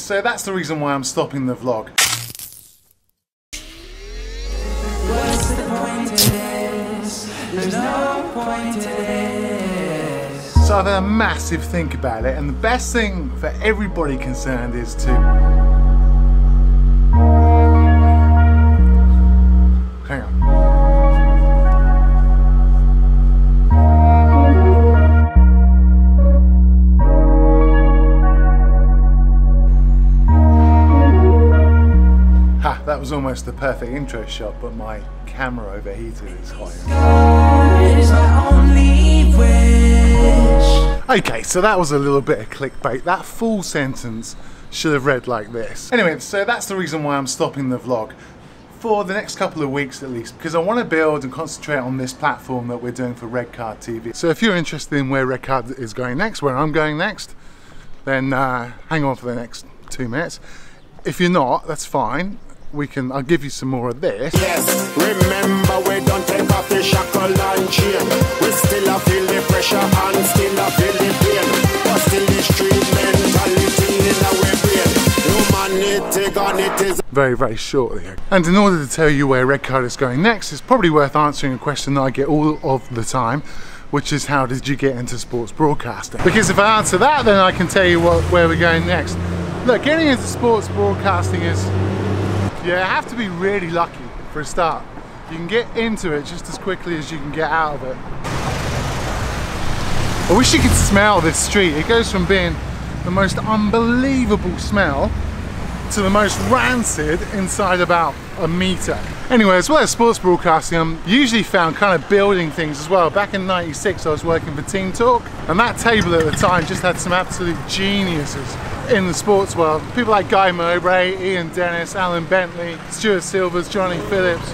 so that's the reason why I'm stopping the vlog. What's the point to this? There's no point to this. So I've had a massive think about it, and the best thing for everybody concerned is to... Hang on. Ha, that was almost the perfect intro shot, but my camera overheated. It's hot. Okay, so that was a little bit of clickbait. That full sentence should have read like this. Anyway, so that's the reason why I'm stopping the vlog for the next couple of weeks at least, because I want to build and concentrate on this platform that we're doing for Red Card TV. So if you're interested in where Red Card is going next, where I'm going next, then hang on for the next 2 minutes. If you're not, that's fine. I'll give you some more of this. Yes, remember we don't take off the shackle and chain. We still feel the pressure and still feel the pain. But still the street mentality in our brain. Humanity gone, it is. Very, very shortly. And in order to tell you where Red Card is going next, it's probably worth answering a question that I get all of the time, which is how did you get into sports broadcasting? Because if I answer that, then I can tell you where we're going next. Look, getting into sports broadcasting is... you have to be really lucky for a start. You can get into it just as quickly as you can get out of it. I wish you could smell this street. It goes from being the most unbelievable smell to the most rancid inside about a meter. Anyway, as well as sports broadcasting, I'm usually found kind of building things as well. Back in '96, I was working for Team Talk, and that table at the time just had some absolute geniuses in the sports world. People like Guy Mowbray, Ian Dennis, Alan Bentley, Stuart Silvers, Johnny Phillips.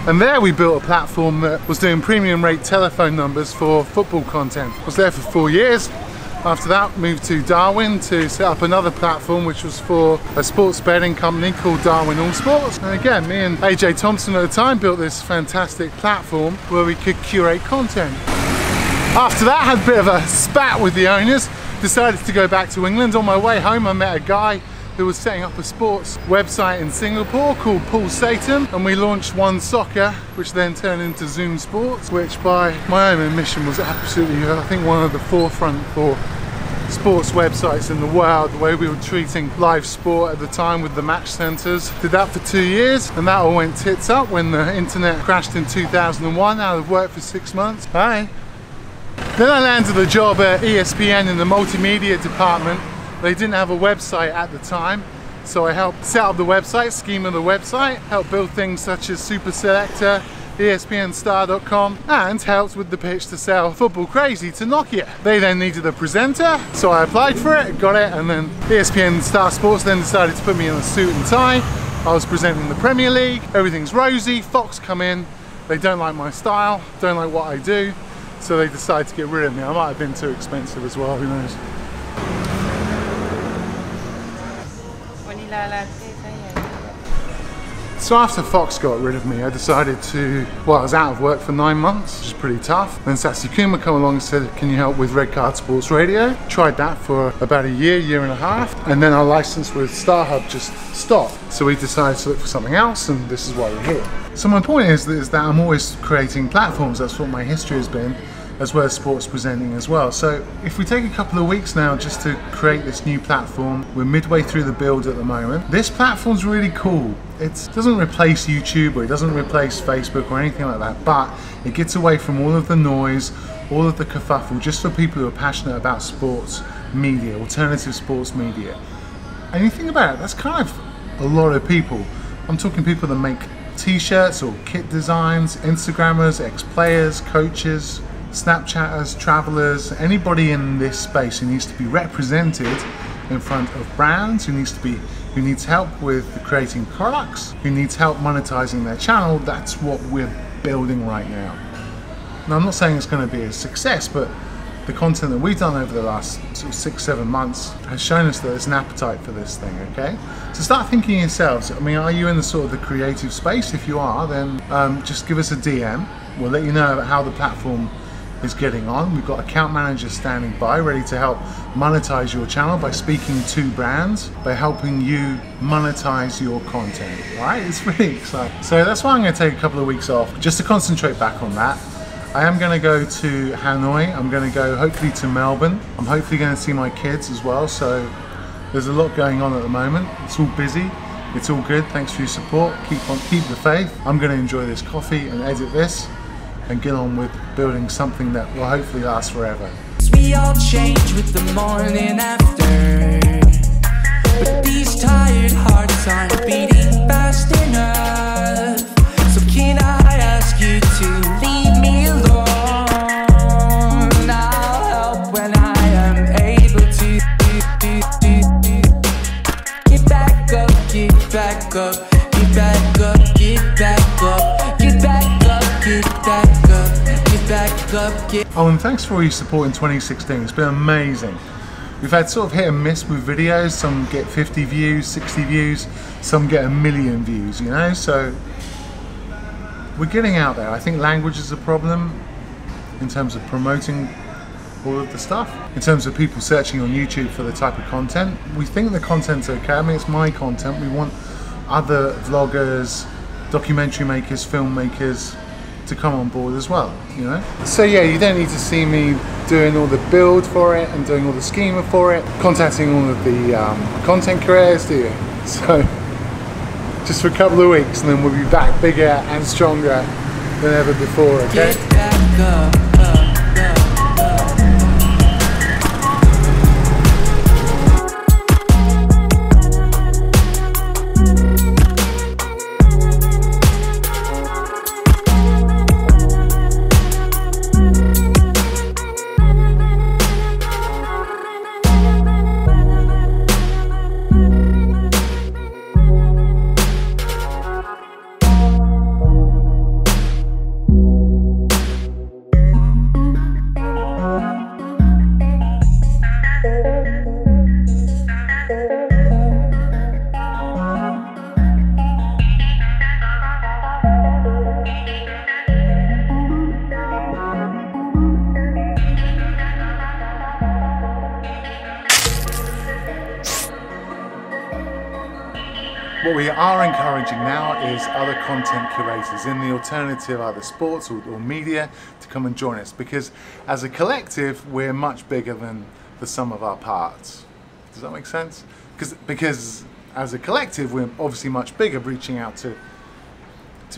And there we built a platform that was doing premium rate telephone numbers for football content. I was there for 4 years. After that, moved to Darwin to set up another platform which was for a sports betting company called Darwin All Sports. And again, me and AJ Thompson at the time built this fantastic platform where we could curate content. After that, I had a bit of a spat with the owners, decided to go back to England. On my way home, I met a guy who was setting up a sports website in Singapore called Paul Satan, and we launched One Soccer, which then turned into Zoom Sports, which by my own admission was absolutely, I think, one of the forefront for sports websites in the world, the way we were treating live sport at the time with the match centres. Did that for 2 years, and that all went tits up when the internet crashed in 2001. Out of work for 6 months. Bye. Then I landed a job at ESPN in the multimedia department. They didn't have a website at the time, so I helped set up the website, scheme of the website, helped build things such as Super Selector, ESPNstar.com, and helped with the pitch to sell Football Crazy to Nokia. They then needed a presenter, so I applied for it, got it, and then ESPN Star Sports then decided to put me in a suit and tie. I was presenting the Premier League, everything's rosy, Fox come in, they don't like my style, don't like what I do, so they decided to get rid of me. I might have been too expensive as well, who knows. So after Fox got rid of me, I decided to, well, I was out of work for 9 months, which is pretty tough. Then Satsukuma came along and said, can you help with Red Card Sports Radio? Tried that for about a year and a half, and then our license with StarHub just stopped. So we decided to look for something else, and this is why we're here. So my point is that I'm always creating platforms. That's what my history has been, as well as sports presenting as well. So if we take a couple of weeks now just to create this new platform, we're midway through the build at the moment. This platform's really cool. It doesn't replace YouTube, or it doesn't replace Facebook or anything like that, but it gets away from all of the noise, all of the kerfuffle, just for people who are passionate about sports media, alternative sports media. And you think about it, that's kind of a lot of people. I'm talking people that make t-shirts or kit designs, Instagrammers, ex-players, coaches, Snapchatters, travelers, anybody in this space who needs to be represented in front of brands, who needs help with creating products, who needs help monetizing their channel. That's what we're building right now. Now, I'm not saying it's going to be a success, but the content that we've done over the last sort of 6-7 months has shown us that there's an appetite for this thing, okay? So start thinking yourselves, I mean, are you in the sort of the creative space? If you are, then just give us a DM. We'll let you know about how the platform is getting on. We've got account managers standing by, ready to help monetize your channel by speaking to brands, by helping you monetize your content, right? It's really exciting. So that's why I'm gonna take a couple of weeks off, just to concentrate back on that. I am gonna go to Hanoi. I'm gonna go hopefully to Melbourne. I'm hopefully gonna see my kids as well. So there's a lot going on at the moment. It's all busy. It's all good. Thanks for your support. Keep the faith. I'm gonna enjoy this coffee and edit this and get on with building something that will hopefully last forever. We all change with the morning after, but these tired hearts aren't beating fast enough. So can I ask you to leave me alone? I'll help when I am able to. Get back up, get back up, get back up, get back up, get back up, get back up. Oh, and thanks for all your support in 2016. It's been amazing. We've had sort of hit and miss with videos. Some get 50 views, 60 views, some get 1 million views, you know? So we're getting out there. I think language is a problem in terms of promoting all of the stuff. In terms of people searching on YouTube for the type of content, we think the content's okay. I mean, it's my content. We want other vloggers, documentary makers, filmmakers to come on board as well, you know? So yeah, you don't need to see me doing all the build for it and doing all the schema for it, contacting all of the content creators, do you? So just for a couple of weeks and then we'll be back bigger and stronger than ever before, okay? Get back up. What we are encouraging now is other content curators in the alternative, either sports or media, to come and join us, because as a collective we're much bigger than the sum of our parts. Does that make sense? Because as a collective we're obviously much bigger, reaching out to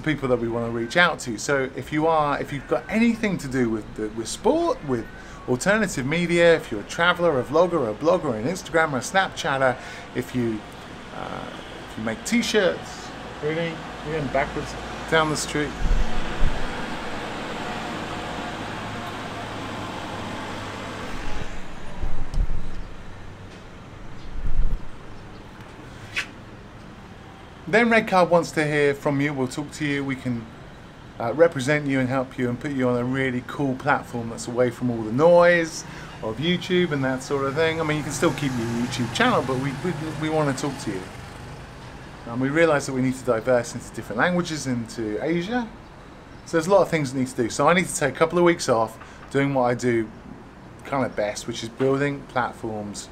people that we want to reach out to. So if you've got anything to do with sport, with alternative media, if you're a traveler, a vlogger, a blogger, an Instagrammer, a Snapchatter, if you make t-shirts, really, you're going backwards down the street. Then Redcard wants to hear from you. We'll talk to you. We can represent you and help you and put you on a really cool platform that's away from all the noise of YouTube and that sort of thing. I mean, you can still keep your YouTube channel, but we want to talk to you. And we realise that we need to diverse into different languages, into Asia. So there's a lot of things that need to do. So I need to take a couple of weeks off doing what I do kind of best, which is building platforms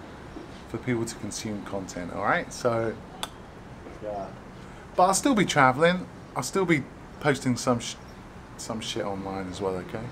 for people to consume content, all right? So, yeah. But I'll still be travelling. I'll still be posting some shit online as well, okay?